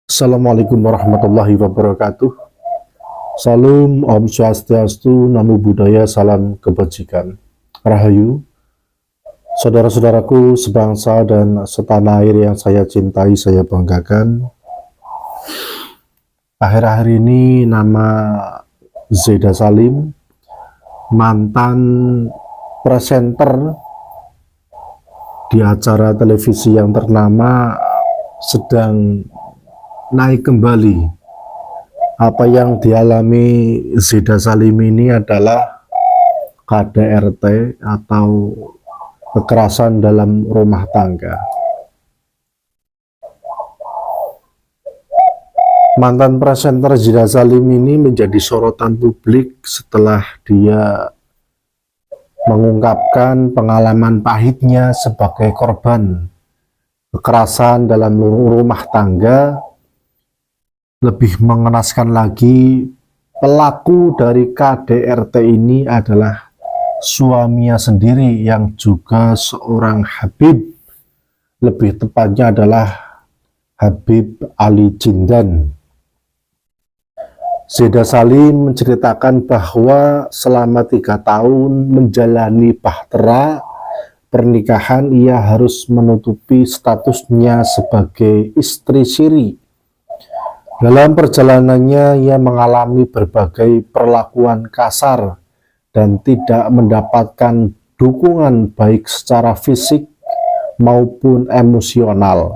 Assalamualaikum warahmatullahi wabarakatuh. Salam, Om Swastiastu, Namo Buddhaya, salam kebajikan. Rahayu, saudara-saudaraku sebangsa dan setanah air yang saya cintai, saya banggakan. Akhir-akhir ini nama Zeda Salim, mantan presenter di acara televisi yang ternama, sedang naik kembali. Apa yang dialami Zeda Salim ini adalah KDRT atau kekerasan dalam rumah tangga. Mantan presenter Zeda Salim ini menjadi sorotan publik setelah dia mengungkapkan pengalaman pahitnya sebagai korban kekerasan dalam rumah tangga. Lebih mengenaskan lagi, pelaku dari KDRT ini adalah suaminya sendiri yang juga seorang Habib. Lebih tepatnya adalah Habib Ali Jindan. Zeda Salim menceritakan bahwa selama 3 tahun menjalani bahtera pernikahan, ia harus menutupi statusnya sebagai istri siri. Dalam perjalanannya, ia mengalami berbagai perlakuan kasar dan tidak mendapatkan dukungan baik secara fisik maupun emosional.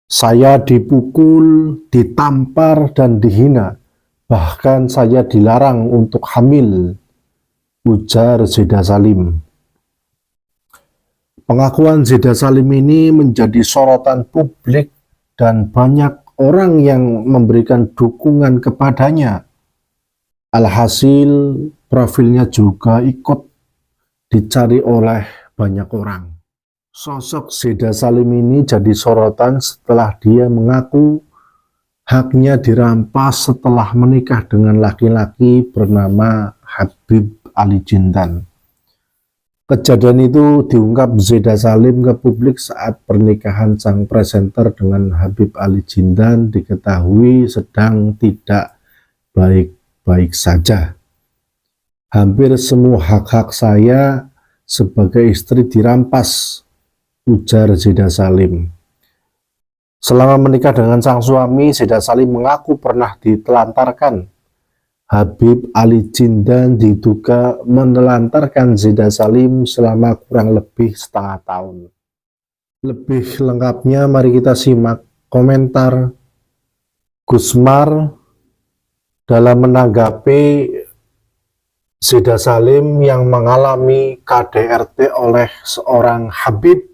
Saya dipukul, ditampar, dan dihina. Bahkan saya dilarang untuk hamil, ujar Zeda Salim. Pengakuan Zeda Salim ini menjadi sorotan publik dan banyak orang yang memberikan dukungan kepadanya. Alhasil, profilnya juga ikut dicari oleh banyak orang. Sosok Zeda Salim ini jadi sorotan setelah dia mengaku haknya dirampas setelah menikah dengan laki-laki bernama Habib Ali Jindan. Kejadian itu diungkap Zeda Salim ke publik saat pernikahan sang presenter dengan Habib Ali Jindan diketahui sedang tidak baik-baik saja. Hampir semua hak-hak saya sebagai istri dirampas, ujar Zeda Salim. Selama menikah dengan sang suami, Zeda Salim mengaku pernah ditelantarkan. Habib Ali Jindan diduga menelantarkan Zeda Salim selama kurang lebih setengah tahun. Lebih lengkapnya mari kita simak komentar Gusmar dalam menanggapi Zeda Salim yang mengalami KDRT oleh seorang Habib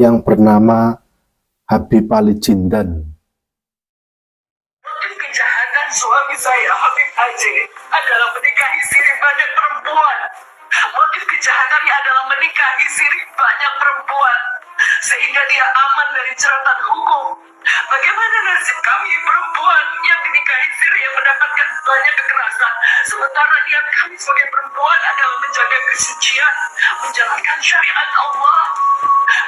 yang bernama Habib Ali Jindan. Kejahatan suami saya, Habib Aji, adalah menikahi siri banyak perempuan. Motif kejahatannya adalah menikahi siri banyak perempuan, sehingga dia aman dari jeratan hukum. Bagaimana nasib kami perempuan yang dinikahi siri yang mendapatkan banyak kekerasan, sementara niat kami sebagai perempuan adalah menjaga kesucian, menjalankan syariat Allah,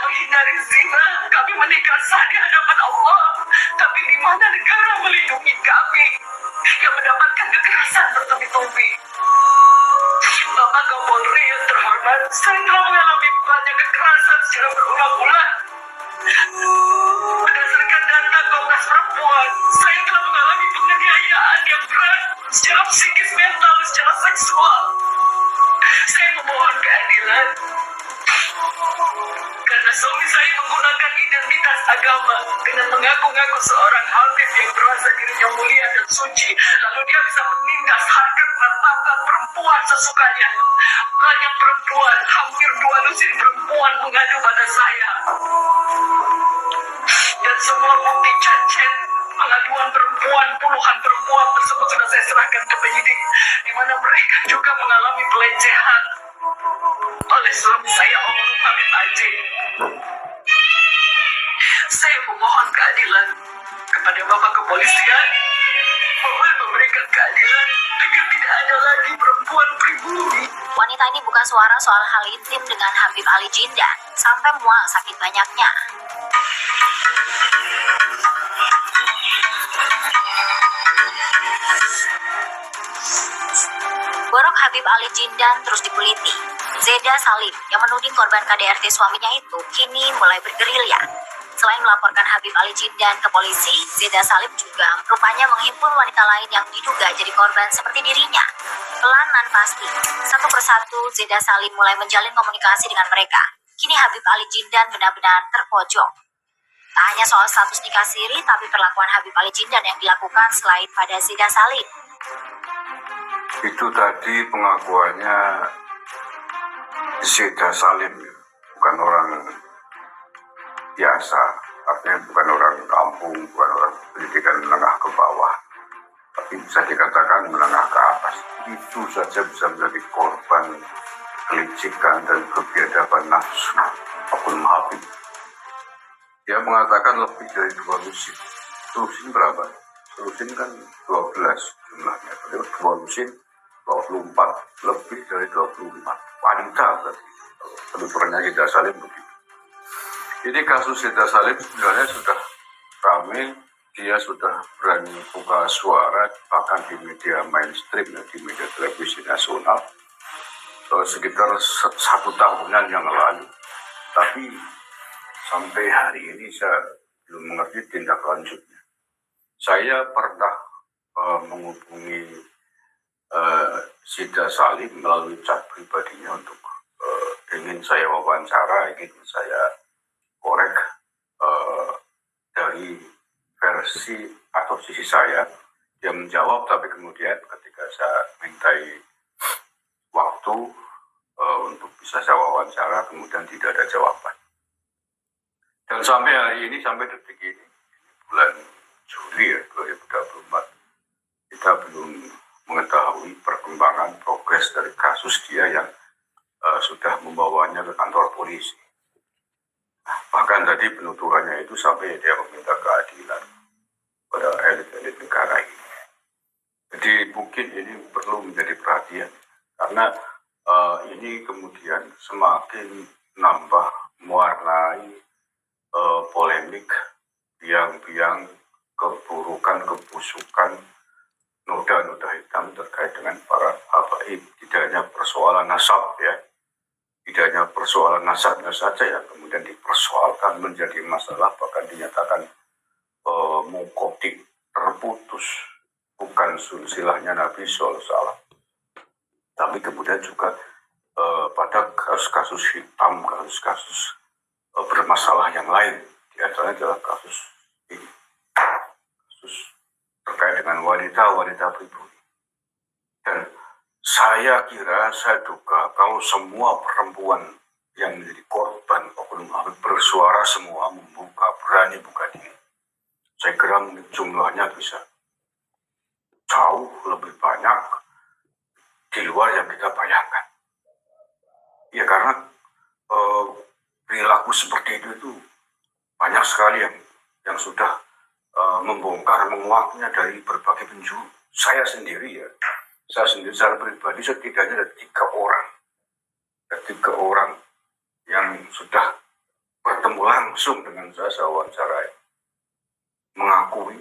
menghindari zina. Kami menikah sah di hadapan Allah, tapi di mana negara melindungi kami yang mendapatkan kekerasan bertubi-tubi? Bapak Kapolri yang terhormat, saya telah mengalami banyak kekerasan secara berulang-ulang. Berdasarkan data Komnas Perempuan, saya telah mengalami penganiayaan yang berat secara psikis, mental, secara seksual. Saya memohon keadilan karena suami saya menggunakan identitas agama dengan mengaku-ngaku seorang Habib yang merasa dirinya mulia dan suci, lalu dia bisa menindas harkat martabat perempuan sesukanya. Banyak perempuan, hampir 2 lusin perempuan mengadu pada saya, dan semua bukti chat-chat pengaduan perempuan, puluhan perempuan tersebut sudah saya serahkan ke penyidik, di mana mereka juga mengalami pelecehan oleh suami saya, Om Habib Aji. Saya memohon keadilan kepada Bapak Kepolisian, mohon memberikan keadilan agar tidak ada lagi perempuan pribumi. Wanita ini buka suara soal hal intim dengan Habib Ali Jindan sampai mual saking banyaknya. Borok Habib Ali Jindan terus dipeliti. Zeda Salim yang menuding korban KDRT suaminya itu kini mulai bergerilya. Selain melaporkan Habib Ali Jindan ke polisi, Zeda Salim juga rupanya menghimpun wanita lain yang diduga jadi korban seperti dirinya. Pelan dan pasti, satu persatu Zeda Salim mulai menjalin komunikasi dengan mereka. Kini Habib Ali Jindan benar-benar terpojok. Tak hanya soal status nikah siri, tapi perlakuan Habib Ali Jindan yang dilakukan selain pada Zeda Salim. Itu tadi pengakuannya Zeda Salim, bukan orang biasa, artinya bukan orang kampung, bukan orang pendidikan menengah ke bawah, tapi bisa dikatakan menengah ke atas. Itu saja bisa menjadi korban kelicikan dan kebiadaban nafsu oknum Habib. Dia mengatakan lebih dari 2 lusin. Lusin berapa? Lusin kan 12 jumlahnya. Jadi 2 lusin 24, lebih dari 24. Wanita berarti. Penuturannya Zeda Salim begitu. Jadi kasus Zeda Salim sebenarnya sudah ramai. Dia sudah berani buka suara bahkan di media mainstream, di media televisi nasional sekitar 1 tahunan yang lalu. Tapi sampai hari ini saya belum mengerti tindak lanjutnya. Saya pernah menghubungi Zeda Salim melalui chat pribadinya untuk ingin saya wawancara, ingin saya korek dari versi atau sisi saya. Dia menjawab, tapi kemudian ketika saya mintai waktu untuk bisa saya wawancara, kemudian tidak ada jawaban. Dan sampai hari ini, sampai detik ini, bulan Juli 2024, kita belum mengetahui perkembangan progres dari kasus dia yang sudah membawanya ke kantor polisi. Bahkan tadi penuturannya itu sampai dia meminta keadilan pada elit-elit negara ini. Jadi mungkin ini perlu menjadi perhatian, karena ini kemudian semakin nambah mewarnai polemik, biang-biang keburukan, kebusukan, noda-noda hitam terkait dengan para habaib. Tidak hanya persoalan nasab ya, tidak hanya persoalan nasabnya saja yang kemudian dipersoalkan menjadi masalah, bahkan dinyatakan mungkotik, terputus, bukan silsilahnya Nabi SAW. Tapi kemudian juga pada kasus-kasus hitam, kasus-kasus bermasalah yang lain, di antaranya adalah kasus ini, kasus terkait dengan wanita-wanita pribumi. Dan saya kira, saya duga kalau semua perempuan yang menjadi korban oknum Habib bersuara semua, membuka, berani buka diri, saya kira jumlahnya bisa jauh lebih banyak di luar yang kita bayangkan. Ya karena perilaku seperti itu banyak sekali yang sudah membongkar, menguaknya dari berbagai penjuru. Saya sendiri secara pribadi setidaknya ada 3 orang. Ada 3 orang yang sudah bertemu langsung dengan saya wawancarai, mengakui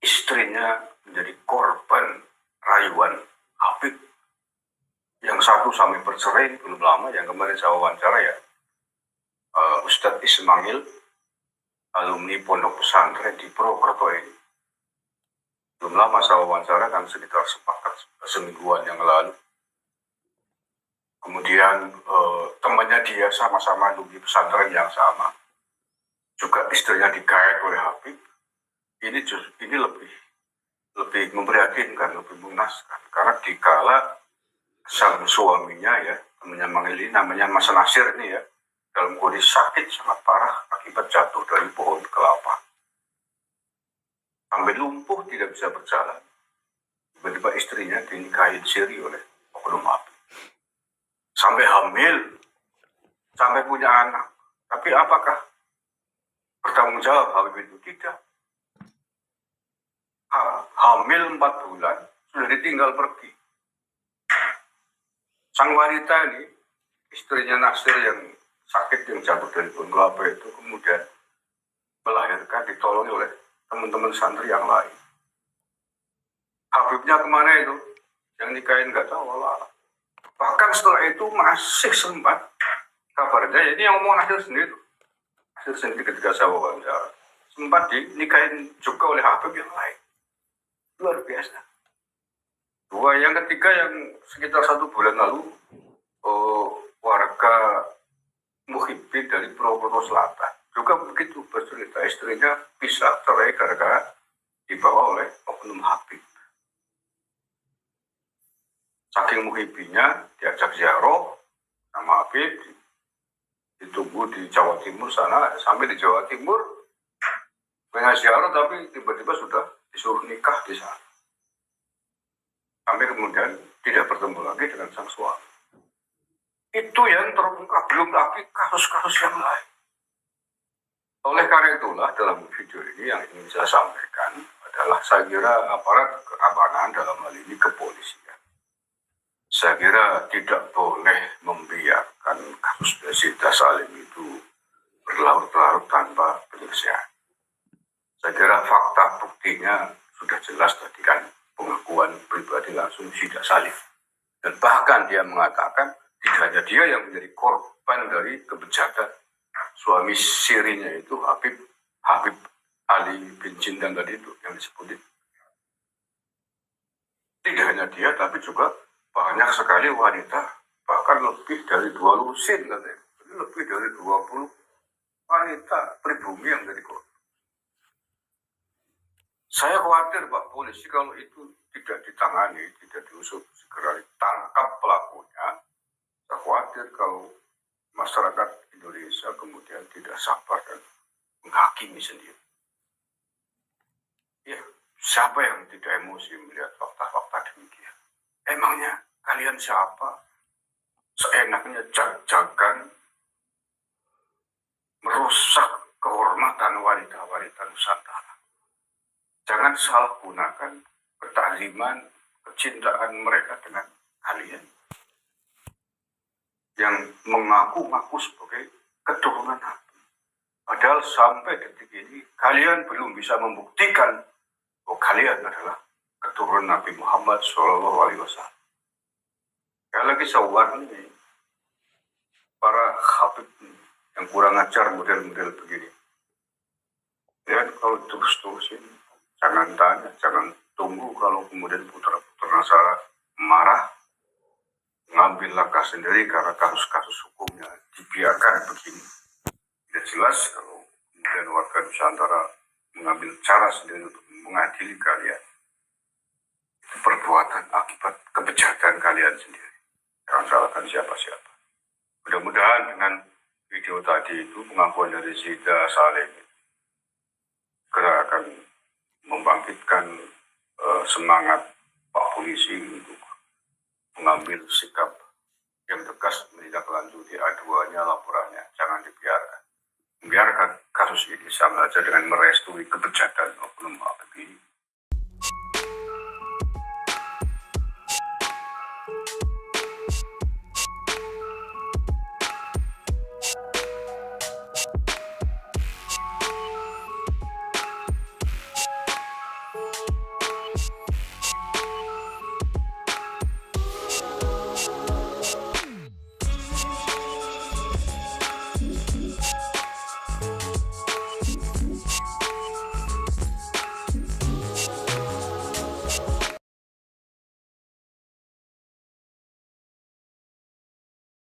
istrinya menjadi korban rayuan Habib. Yang satu sampai bercerai belum lama, yang kemarin saya wawancara ya, Ustadz Ismail, alumni pondok pesantren di Purwokerto ini. Belum lama saya wawancara, kan sekitar semingguan yang lalu. Kemudian temannya dia sama-sama alumni pesantren yang sama, juga istrinya digait oleh Habib. Ini lebih memprihatinkan, lebih mengenaskan, karena dikala sang suaminya ya, temannya Mang Eli, namanya Mas Nasir ini ya, dalam kondisi sakit sangat parah akibat jatuh dari pohon kelapa. Sampai lumpuh, tidak bisa berjalan. Tiba-tiba istrinya dinikahin siri oleh oknum Habib. Sampai hamil, sampai punya anak. Tapi apakah bertanggung jawab Habib itu? Tidak. Hamil 4 bulan, sudah ditinggal pergi. Sang wanita ini, istrinya Nasir yang sakit, yang jatuh dari pohon kelapa itu, kemudian melahirkan, ditolong oleh teman-teman santri yang lain. Habibnya kemana itu? Yang nikahin nggak tahu lah. Bahkan setelah itu masih sempat kabarnya, ini yang ngomong Nasir sendiri. Nasir sendiri ketika saya wawancara, sempat dinikahin juga oleh Habib yang lain. Luar biasa. Yang ketiga yang sekitar 1 bulan lalu, warga Muhibbin dari Purwokerto Selatan juga begitu bercerita, istrinya bisa cerai gara-gara dibawa oleh oknum Habib. Saking muhibbinya diajak ziarah sama Habib, ditunggu di Jawa Timur sana, sampai di Jawa Timur pengen ziarah tapi tiba-tiba sudah disuruh nikah di sana. Sampai kemudian tidak bertemu lagi dengan sang suami. Itu yang terungkap, belum lagi kasus-kasus yang lain. Oleh karena itulah dalam video ini yang ingin saya sampaikan adalah saya kira aparat keamanan dalam hal ini kepolisian. Saya kira tidak boleh membiarkan kasus Zeda Salim itu berlarut-larut tanpa penyelesaian. Saya kira fakta buktinya sudah jelas tadi kan, pengakuan pribadi langsung Zeda Salim. Dan bahkan dia mengatakan tidak hanya dia yang menjadi korban dari kebejatan suami sirinya itu Habib Ali bin Jindan tadi itu yang disebutin. Tidak hanya dia tapi juga banyak sekali wanita, bahkan lebih dari 2 lusin katanya. Lebih dari 20 wanita pribumi yang jadi korban. Saya khawatir Pak polisi kalau itu tidak ditangani, tidak diusut, segera ditangkap pelakunya. Saya khawatir kalau masyarakat Indonesia kemudian tidak sabar dan menghakimi sendiri. Ya, siapa yang tidak emosi melihat fakta-fakta demikian? Emangnya kalian siapa? Seenaknya jag-jagan merusak kehormatan wanita-wanita Nusantara. Jangan salah gunakan ketakziman, kecintaan mereka dengan kalian yang mengaku-ngaku sebagai keturunan Nabi. Padahal sampai detik ini kalian belum bisa membuktikan bahwa kalian adalah keturunan Nabi Muhammad SAW. Sekali lagi saya warnai para Habib yang kurang ajar model-model begini. Ya, kalau terus-terusin jangan tanya, jangan tunggu kalau kemudian putra-putra Nasara marah, ngambil langkah sendiri karena kasus-kasus hukumnya dibiarkan begini. Tidak jelas kalau kemudian warga Nusantara mengambil cara sendiri untuk mengadili kalian. Itu perbuatan akibat kebejatan kalian sendiri. Jangan salahkan siapa-siapa. Mudah-mudahan dengan video tadi itu pengakuan dari Zeda Salim segera akan membangkitkan semangat Pak Polisi untuk mengambil sikap yang tegas menindaklanjuti aduannya, laporannya. Jangan dibiarkan. Membiarkan kasus ini sama saja dengan merestui kebejatan